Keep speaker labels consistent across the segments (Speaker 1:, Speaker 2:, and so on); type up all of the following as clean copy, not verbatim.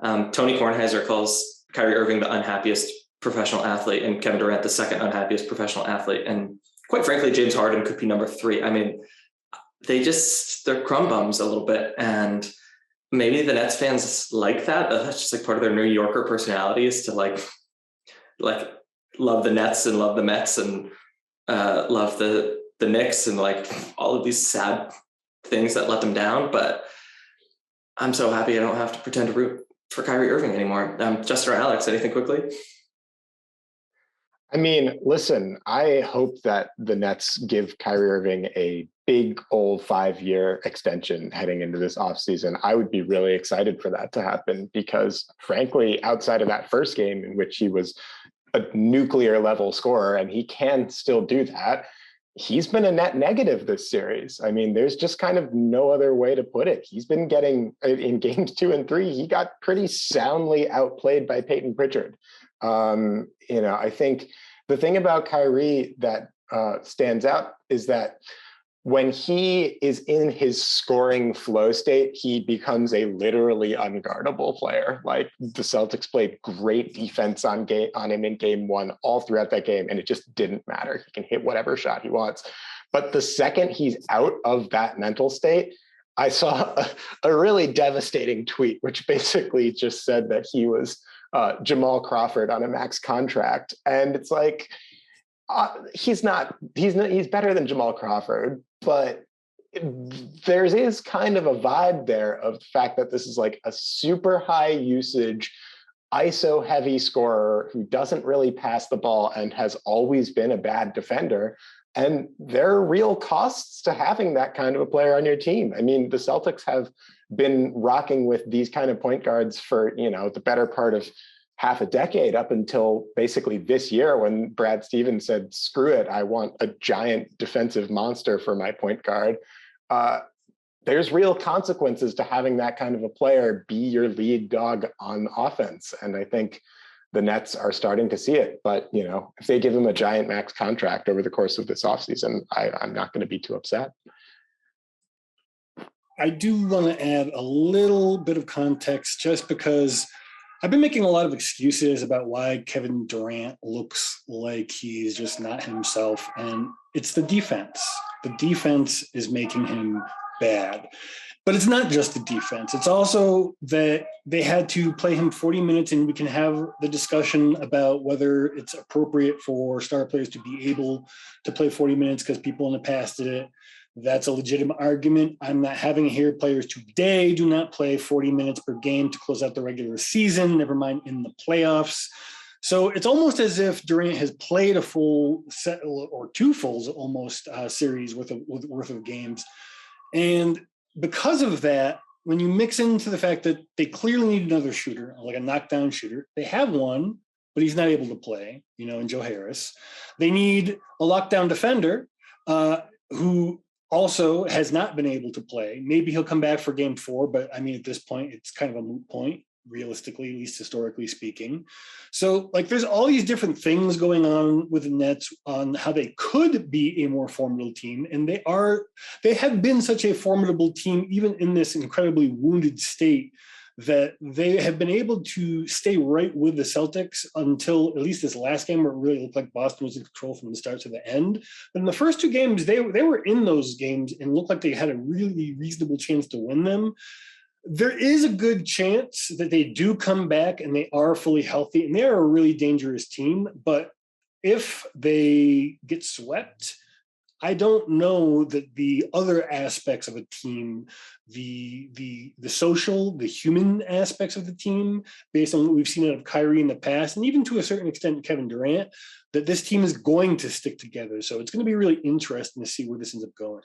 Speaker 1: Tony Kornheiser calls Kyrie Irving the unhappiest professional athlete and Kevin Durant the second unhappiest professional athlete. And quite frankly, James Harden could be number 3. I mean, they're crumb bums a little bit. And maybe the Nets fans like that. That's just like part of their New Yorker personalities to like love the Nets and love the Mets and love the Knicks and like all of these sad things that let them down. But I'm so happy I don't have to pretend to root for Kyrie Irving anymore. Justin or Alex, anything quickly?
Speaker 2: I mean, listen, I hope that the Nets give Kyrie Irving a big old 5-year extension heading into this offseason. I would be really excited for that to happen because, frankly, outside of that first game in which he was a nuclear level scorer, and he can still do that, he's been a net negative this series. I mean, there's just kind of no other way to put it. He's been getting, in games 2 and 3, he got pretty soundly outplayed by Peyton Pritchard. I think the thing about Kyrie that stands out is that when he is in his scoring flow state, he becomes a literally unguardable player. Like, the Celtics played great defense on him in game 1 all throughout that game, and it just didn't matter. He can hit whatever shot he wants. But the second he's out of that mental state, I saw a really devastating tweet, which basically just said that he was Jamal Crawford on a max contract. And it's like, he's better than Jamal Crawford, but there is kind of a vibe there of the fact that this is like a super high usage, ISO heavy scorer who doesn't really pass the ball and has always been a bad defender. And there are real costs to having that kind of a player on your team. I mean, the Celtics have been rocking with these kind of point guards for, the better part of half a decade, up until basically this year when Brad Stevens said, screw it, I want a giant defensive monster for my point guard. There's real consequences to having that kind of a player be your lead dog on offense. And I think the Nets are starting to see it. But, if they give him a giant max contract over the course of this offseason, I'm not going to be too upset.
Speaker 3: I do want to add a little bit of context just because I've been making a lot of excuses about why Kevin Durant looks like he's just not himself. And it's the defense. The defense is making him bad. But it's not just the defense. It's also that they had to play him 40 minutes, and we can have the discussion about whether it's appropriate for star players to be able to play 40 minutes because people in the past did it. That's a legitimate argument. I'm not having it here. Players today do not play 40 minutes per game to close out the regular season, never mind in the playoffs. So it's almost as if Durant has played a full set or 2 fulls almost series worth of games. And because of that, when you mix into the fact that they clearly need another shooter, like a knockdown shooter, they have one, but he's not able to play, in Joe Harris. They need a lockdown defender who also has not been able to play. Maybe he'll come back for game 4, but I mean, at this point, it's kind of a moot point, realistically, at least historically speaking. So there's all these different things going on with the Nets on how they could be a more formidable team. And they have been such a formidable team, even in this incredibly wounded state, that they have been able to stay right with the Celtics until at least this last game, where it really looked like Boston was in control from the start to the end. But in the first 2 games, they were in those games and looked like they had a really reasonable chance to win them. There is a good chance that they do come back and they are fully healthy, and they are a really dangerous team. But if they get swept, I don't know that the other aspects of a team, the social, the human aspects of the team, based on what we've seen out of Kyrie in the past, and even to a certain extent Kevin Durant, that this team is going to stick together. So it's going to be really interesting to see where this ends up going.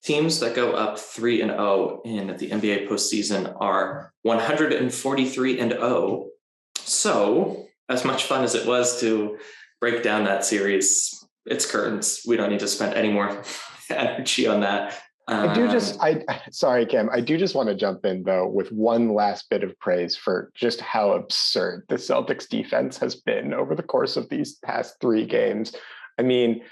Speaker 1: Teams that go up 3-0 in the NBA postseason are 143-0. So, as much fun as it was to break down that series, it's curtains. We don't need to spend any more energy on that.
Speaker 2: Sorry, Cam. I do just want to jump in, though, with one last bit of praise for just how absurd the Celtics defense has been over the course of these past 3 games. I mean,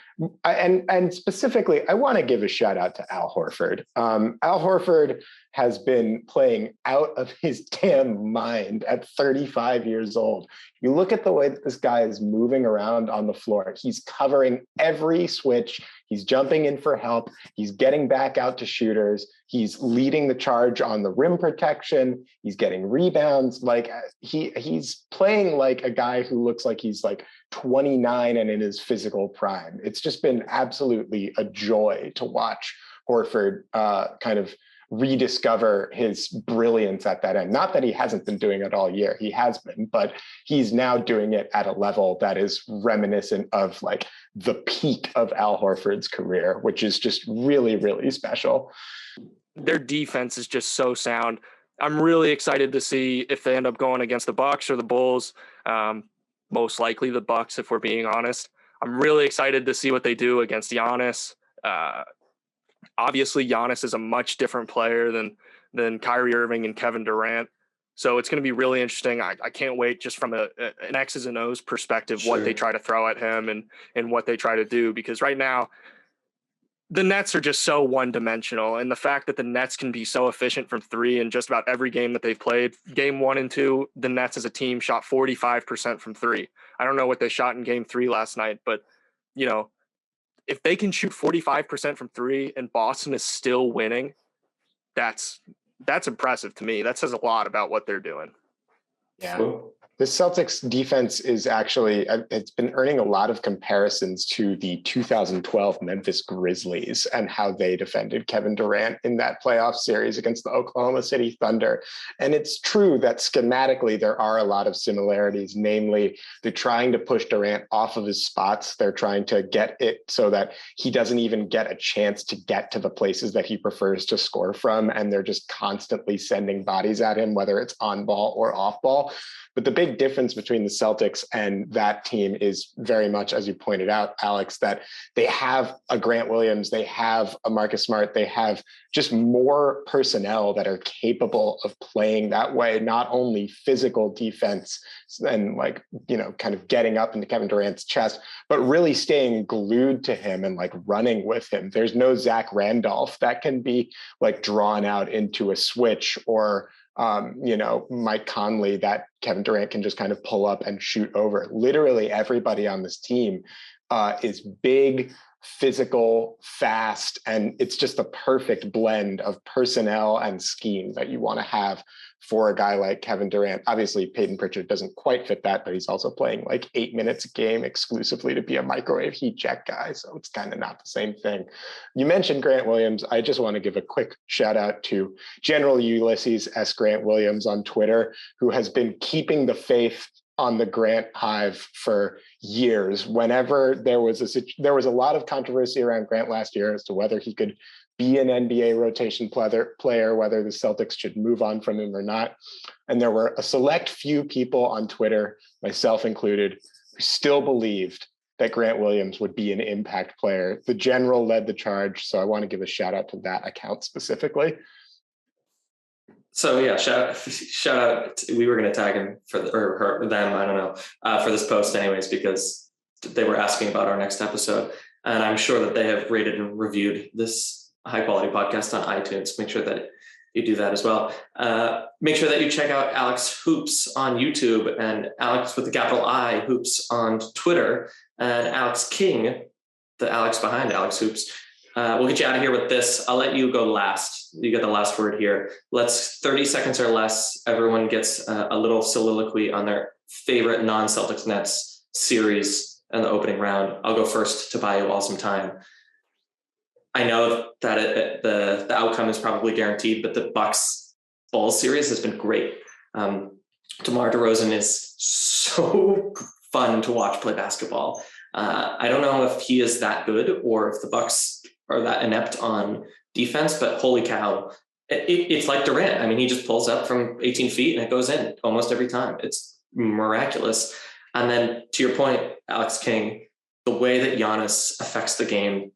Speaker 2: and specifically, I want to give a shout out to Al Horford. Al Horford has been playing out of his damn mind at 35 years old. You look at the way that this guy is moving around on the floor. He's covering every switch. He's jumping in for help. He's getting back out to shooters. He's leading the charge on the rim protection. He's getting rebounds. Like he's playing like a guy who looks like he's like 29 and in his physical prime. It's just been absolutely a joy to watch Horford kind of rediscover his brilliance at that end. Not that he hasn't been doing it all year, he has been, but he's now doing it at a level that is reminiscent of like the peak of Al Horford's career, which is just really, really special.
Speaker 4: Their defense is just so sound. I'm really excited to see if they end up going against the Bucks or the Bulls. Most likely the Bucks, if we're being honest. I'm really excited to see what they do against Giannis. Obviously, Giannis is a much different player than Kyrie Irving and Kevin Durant. So it's going to be really interesting. I can't wait just from an X's and O's perspective, what they try to throw at him and what they try to do. Because right now, the Nets are just so one-dimensional. And the fact that the Nets can be so efficient from three in just about every game that they've played, game 1 and 2, the Nets as a team shot 45% from three. I don't know what they shot in game 3 last night, but, you know, if they can shoot 45% from three and Boston is still winning, that's impressive to me. That says a lot about what they're doing.
Speaker 2: Yeah. Cool. The Celtics defense is actually, it's been earning a lot of comparisons to the 2012 Memphis Grizzlies and how they defended Kevin Durant in that playoff series against the Oklahoma City Thunder. And it's true that schematically there are a lot of similarities, namely they're trying to push Durant off of his spots. They're trying to get it so that he doesn't even get a chance to get to the places that he prefers to score from. And they're just constantly sending bodies at him, whether it's on ball or off ball. But the big difference between the Celtics and that team is very much, as you pointed out, Alex, that they have a Grant Williams, they have a Marcus Smart, they have just more personnel that are capable of playing that way, not only physical defense and like, you know, kind of getting up into Kevin Durant's chest, but really staying glued to him and like running with him. There's no Zach Randolph that can be like drawn out into a switch or you know, Mike Conley that Kevin Durant can just kind of pull up and shoot over. Literally everybody on this team is big, physical, fast, and it's just a perfect blend of personnel and scheme that you want to have for a guy like Kevin Durant. Obviously, Peyton Pritchard doesn't quite fit that, but he's also playing like 8 minutes a game exclusively to be a microwave heat check guy. So it's kind of not the same thing. You mentioned Grant Williams. I just want to give a quick shout out to General Ulysses S. Grant Williams on Twitter, who has been keeping the faith on the Grant hive for years. Whenever there was a lot of controversy around Grant last year as to whether he could be an NBA rotation player, whether the Celtics should move on from him or not. And there were a select few people on Twitter, myself included, who still believed that Grant Williams would be an impact player. The General led the charge, so I want to give a shout out to that account specifically.
Speaker 1: So yeah, shout out. We were going to tag him for them. I don't know for this post anyways, because they were asking about our next episode, and I'm sure that they have rated and reviewed this high quality podcast on iTunes. Make sure that you do that as well. Make sure that you check out Alex Hoops on YouTube and Alex with the capital I Hoops on Twitter and Alex King, the Alex behind Alex Hoops. We'll get you out of here with this. I'll let you go last. You get the last word here. Let's 30 seconds or less. Everyone gets a little soliloquy on their favorite non-Celtics Nets series in the opening round. I'll go first to buy you all some time. I know that the outcome is probably guaranteed, but the Bucks Bulls series has been great. DeMar DeRozan is so fun to watch play basketball. I don't know if he is that good or if the Bucks are that inept on defense, but holy cow, it's like Durant. I mean, he just pulls up from 18 feet and it goes in almost every time. It's miraculous. And then to your point, Alex King, the way that Giannis affects the game,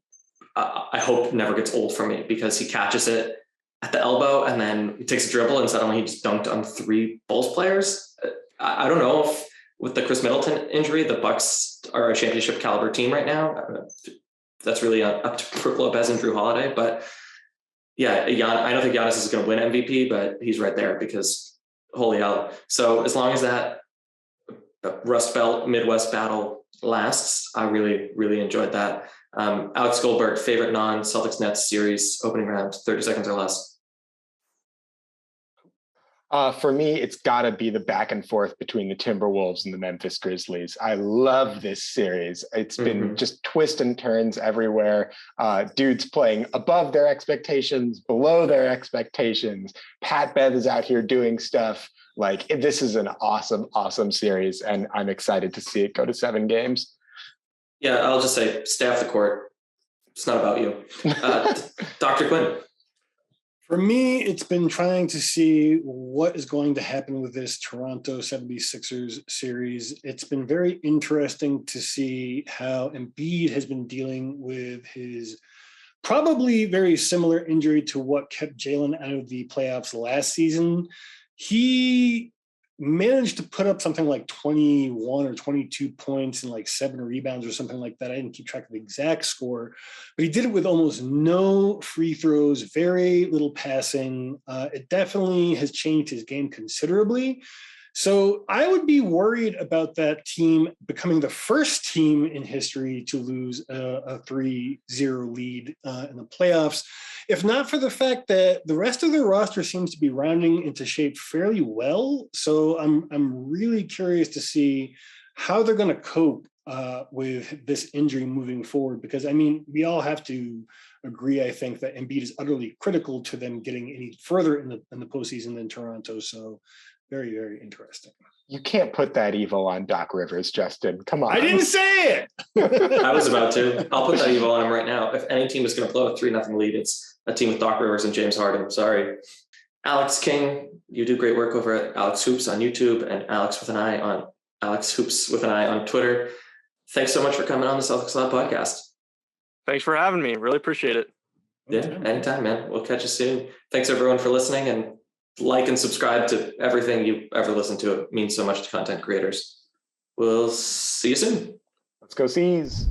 Speaker 1: I hope never gets old for me, because he catches it at the elbow and then he takes a dribble and suddenly he just dunked on 3 Bulls players. I don't know if with the Chris Middleton injury, the Bucks are a championship caliber team right now. That's really up to Brook Lopez and Drew Holiday, but Yeah, I don't think Giannis is going to win MVP, but he's right there because holy hell. So as long as that Rust Belt Midwest battle lasts, I really, really enjoyed that. Alex Goldberg, favorite non-Celtics Nets series, opening round, 30 seconds or less.
Speaker 2: For me, it's got to be the back and forth between the Timberwolves and the Memphis Grizzlies. I love this series. It's been just twists and turns everywhere. Dudes playing above their expectations, below their expectations. Pat Bev is out here doing stuff. Like, this is an awesome, awesome series, and I'm excited to see it go to 7 games.
Speaker 1: Yeah, I'll just say, stay off the court. It's not about you. Dr. Quinn.
Speaker 3: For me, it's been trying to see what is going to happen with this Toronto 76ers series. It's been very interesting to see how Embiid has been dealing with his probably very similar injury to what kept Jalen out of the playoffs last season. He managed to put up something like 21 or 22 points and like 7 rebounds or something like that. I didn't keep track of the exact score, but he did it with almost no free throws, very little passing. It definitely has changed his game considerably. So I would be worried about that team becoming the first team in history to lose a 3-0 lead in the playoffs, if not for the fact that the rest of their roster seems to be rounding into shape fairly well. So I'm really curious to see how they're going to cope with this injury moving forward, because I mean, we all have to agree, I think, that Embiid is utterly critical to them getting any further in the postseason than Toronto. So very, very interesting.
Speaker 2: You can't put that evil on Doc Rivers, Justin. Come on.
Speaker 3: I didn't say it.
Speaker 1: I was about to. I'll put that evil on him right now. If any team is going to blow a 3-0 lead, it's a team with Doc Rivers and James Harden. Sorry. Alex King, you do great work over at Alex Hoops on YouTube and Alex Hoops with an eye on Twitter. Thanks so much for coming on the Celtics Lab podcast.
Speaker 4: Thanks for having me. Really appreciate it.
Speaker 1: Yeah, anytime, man. We'll catch you soon. Thanks everyone for listening, and like and subscribe to everything you ever listen to. It means so much to content creators. We'll see you soon.
Speaker 2: Let's go C's.